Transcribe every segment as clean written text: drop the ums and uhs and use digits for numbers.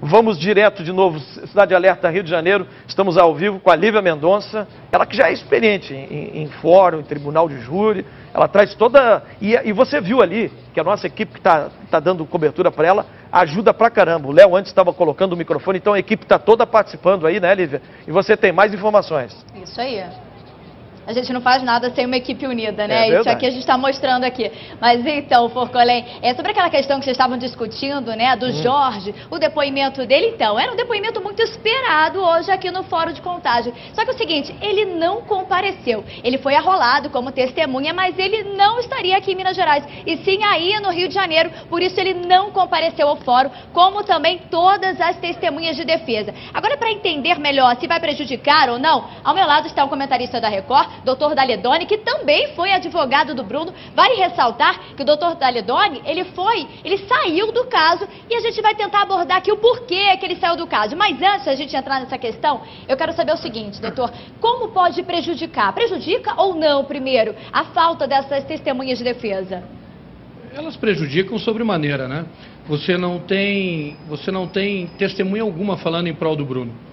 Vamos direto de novo, Cidade Alerta, Rio de Janeiro. Estamos ao vivo com a Lívia Mendonça. Ela que já é experiente em fórum, em tribunal de júri. Ela traz toda... E você viu ali que a nossa equipe que está dando cobertura para ela ajuda pra caramba. O Léo antes estava colocando o microfone, então a equipe está toda participando aí, né, Lívia? E você tem mais informações. Isso aí. A gente não faz nada sem uma equipe unida, né? Isso aqui a gente está mostrando aqui. Mas então, Forcolém, sobre aquela questão que vocês estavam discutindo, né, do Jorge, o depoimento dele, então, era um depoimento muito esperado hoje aqui no Fórum de Contagem. Só que é o seguinte, ele não compareceu. Ele foi arrolado como testemunha, mas ele não estaria aqui em Minas Gerais, e sim aí no Rio de Janeiro. Por isso ele não compareceu ao fórum, como também todas as testemunhas de defesa. Agora, para entender melhor se vai prejudicar ou não, ao meu lado está o comentarista da Record, Dr. Daledoni, que também foi advogado do Bruno. Vale ressaltar que o Dr. Daledoni, ele saiu do caso, e a gente vai tentar abordar aqui o porquê que ele saiu do caso. Mas antes de a gente entrar nessa questão, eu quero saber o seguinte, doutor, como pode prejudicar? Prejudica ou não, primeiro, a falta dessas testemunhas de defesa? Elas prejudicam sobremaneira, né? Você não tem testemunha alguma falando em prol do Bruno.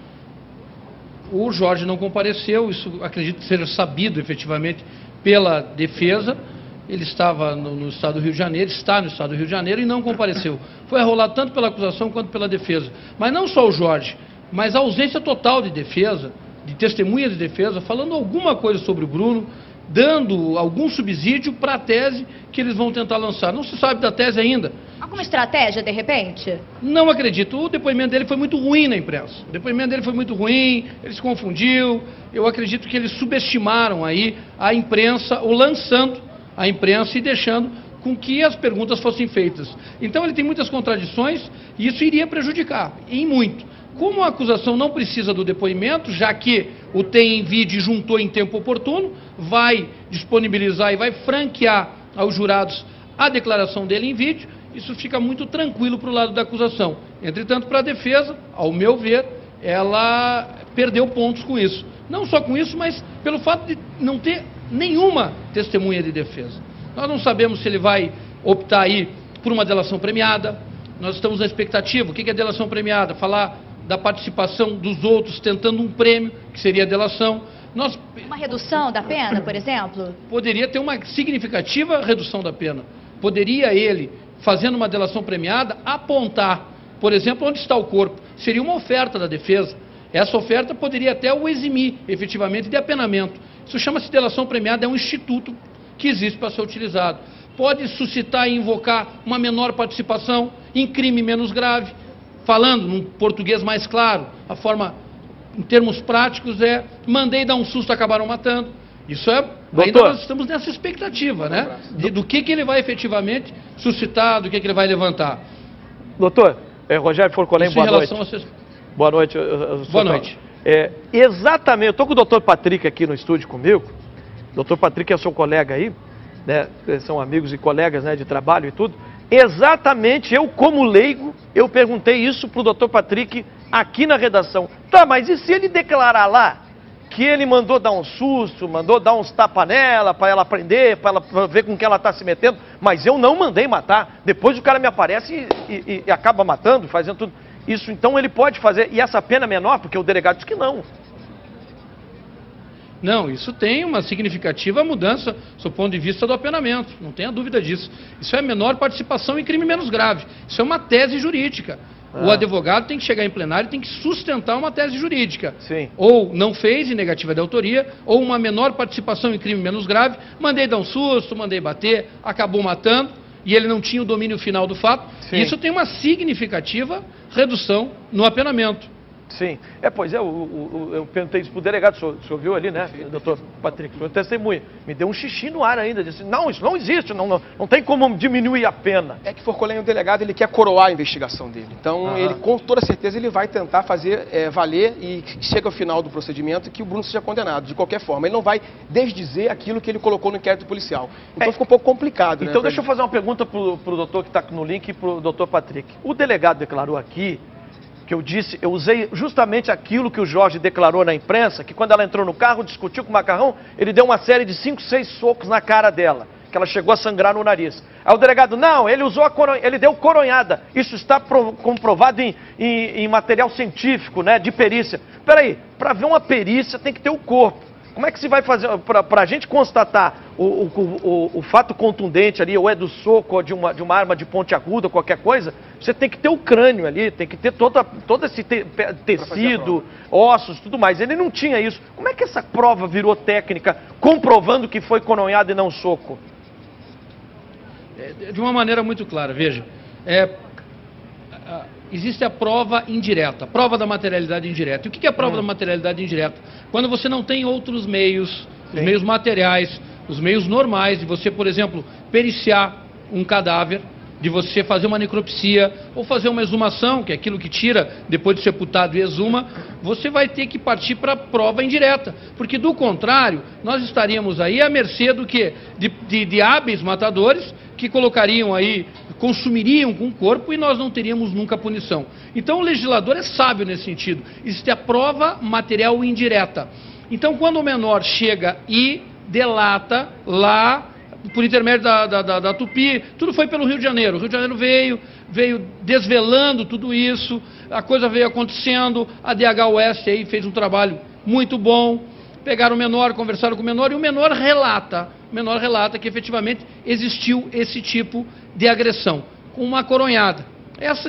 O Jorge não compareceu, isso acredito que seja sabido efetivamente pela defesa. Ele estava no estado do Rio de Janeiro, está no estado do Rio de Janeiro e não compareceu. Foi arrolado tanto pela acusação quanto pela defesa. Mas não só o Jorge, mas a ausência total de defesa, de testemunha de defesa, falando alguma coisa sobre o Bruno, dando algum subsídio para a tese que eles vão tentar lançar. Não se sabe da tese ainda. Alguma estratégia, de repente? Não acredito. O depoimento dele foi muito ruim na imprensa. O depoimento dele foi muito ruim, ele se confundiu. Eu acredito que eles subestimaram aí a imprensa, ou lançando a imprensa e deixando com que as perguntas fossem feitas. Então ele tem muitas contradições e isso iria prejudicar, em muito. Como a acusação não precisa do depoimento, já que o tem em vídeo e juntou em tempo oportuno, vai disponibilizar e vai franquear aos jurados a declaração dele em vídeo, isso fica muito tranquilo para o lado da acusação. Entretanto, para a defesa, ao meu ver, ela perdeu pontos com isso. Não só com isso, mas pelo fato de não ter nenhuma testemunha de defesa. Nós não sabemos se ele vai optar aí por uma delação premiada. Nós estamos na expectativa. O que é delação premiada? Falar da participação dos outros tentando um prêmio, que seria a delação. Uma redução da pena, por exemplo? Poderia ter uma significativa redução da pena. Poderia ele, fazendo uma delação premiada, apontar, por exemplo, onde está o corpo. Seria uma oferta da defesa. Essa oferta poderia até o eximir, efetivamente, de apenamento. Isso chama-se delação premiada, é um instituto que existe para ser utilizado. Pode suscitar e invocar uma menor participação em crime menos grave. Falando num português mais claro, a forma, em termos práticos, é mandei dar um susto, acabaram matando. Isso é... Doutor, ainda nós estamos nessa expectativa, né? Do que ele vai efetivamente suscitar, do que ele vai levantar. Doutor, Rogério Forcolém, boa noite. Boa noite. Boa noite. Exatamente, eu estou com o doutor Patrick aqui no estúdio comigo. O doutor Patrick é seu colega aí, né? São amigos e colegas, né, de trabalho e tudo. Exatamente, eu como leigo, eu perguntei isso para o doutor Patrick aqui na redação. Tá, mas e se ele declarar lá que ele mandou dar um susto, mandou dar uns tapa nela, para ela aprender, para ela ver com que ela está se metendo, mas eu não mandei matar. Depois o cara me aparece e acaba matando, fazendo tudo. Isso então ele pode fazer, e essa pena é menor, porque o delegado diz que não. Não, isso tem uma significativa mudança do ponto de vista do apenamento, não tenha dúvida disso. Isso é menor participação em crime menos grave. Isso é uma tese jurídica. O advogado tem que chegar em plenário e tem que sustentar uma tese jurídica. Sim. Ou não fez em negativa de autoria, ou uma menor participação em crime menos grave, mandei dar um susto, mandei bater, acabou matando, e ele não tinha o domínio final do fato. Sim. Isso tem uma significativa redução no apenamento. Sim, pois é, eu perguntei isso para o delegado, o senhor viu ali, né, doutor Patrick, o senhor testemunha, me deu um xixi no ar ainda, disse, não, isso não existe, não tem como diminuir a pena. É que Forcolém, o delegado, ele quer coroar a investigação dele, então ele, com toda certeza, ele vai tentar fazer valer e chega ao final do procedimento que o Bruno seja condenado, de qualquer forma, ele não vai desdizer aquilo que ele colocou no inquérito policial, então fica um pouco complicado. Então né, deixa eu fazer uma pergunta para o doutor que está no link e para o doutor Patrick. O delegado declarou aqui, que eu usei justamente aquilo que o Jorge declarou na imprensa, que quando ela entrou no carro, discutiu com o Macarrão, ele deu uma série de 5, 6 socos na cara dela. que ela chegou a sangrar no nariz. Aí o delegado, não, ele usou ele deu coronhada. Isso está comprovado em material científico, né, de perícia. Peraí, para ver uma perícia tem que ter o corpo. Como é que se vai fazer, para a gente constatar o fato contundente ali, ou é do soco, ou de uma arma de ponte aguda, qualquer coisa, você tem que ter o crânio ali, tem que ter todo esse tecido, ossos, tudo mais. Ele não tinha isso. Como é que essa prova virou técnica, comprovando que foi coronhada e não soco? De uma maneira muito clara, veja. Existe a prova indireta, prova da materialidade indireta. E o que é a prova da materialidade indireta? Quando você não tem outros meios, os meios materiais, os meios normais, de você, por exemplo, periciar um cadáver, de você fazer uma necropsia, ou fazer uma exumação, que é aquilo que tira depois de sepultado e exuma, você vai ter que partir para a prova indireta. Porque, do contrário, nós estaríamos aí à mercê do quê? De hábeis matadores, que colocariam aí, consumiriam com o corpo e nós não teríamos nunca punição. Então o legislador é sábio nesse sentido. Existe a prova material indireta. Então quando o menor chega e delata lá, por intermédio da Tupi, tudo foi pelo Rio de Janeiro. O Rio de Janeiro veio desvelando tudo isso, a coisa veio acontecendo, a DH Oeste aí fez um trabalho muito bom. Pegaram o menor, conversaram com o menor e o menor relata que efetivamente existiu esse tipo de agressão, com uma coronhada.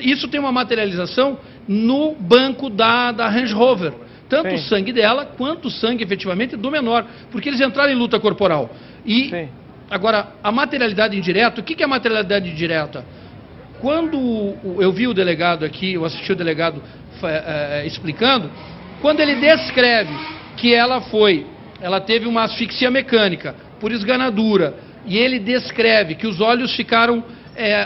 Isso tem uma materialização no banco da Range Rover, tanto o sangue dela quanto o sangue efetivamente do menor, porque eles entraram em luta corporal. E agora, a materialidade indireta, o que é a materialidade indireta? Quando eu vi o delegado aqui, eu assisti o delegado explicando, quando ele descreve que ela teve uma asfixia mecânica por esganadura, e ele descreve que os olhos ficaram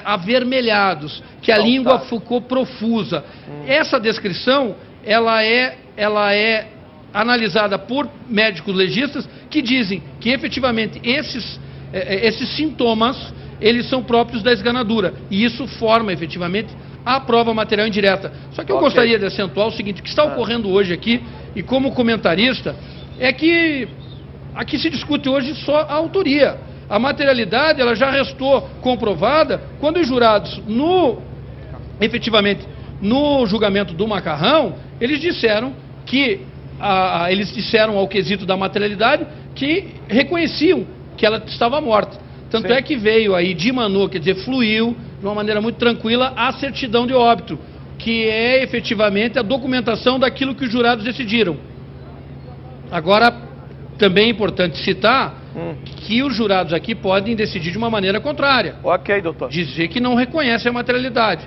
avermelhados, que a língua ficou profusa. Essa descrição, ela é analisada por médicos legistas que dizem que efetivamente esses sintomas, eles são próprios da esganadura, e isso forma efetivamente a prova material indireta. Só que eu gostaria de acentuar o seguinte: o que está ocorrendo hoje aqui, e como comentarista, é que aqui se discute hoje só a autoria. A materialidade, ela já restou comprovada quando os jurados, efetivamente, no julgamento do Macarrão, eles disseram ao quesito da materialidade que reconheciam que ela estava morta. Tanto é que veio aí, dimanou, quer dizer, fluiu de uma maneira muito tranquila a certidão de óbito, que é efetivamente a documentação daquilo que os jurados decidiram. Agora, também é importante citar que os jurados aqui podem decidir de uma maneira contrária. Ok, doutor. Dizer que não reconhecem a materialidade.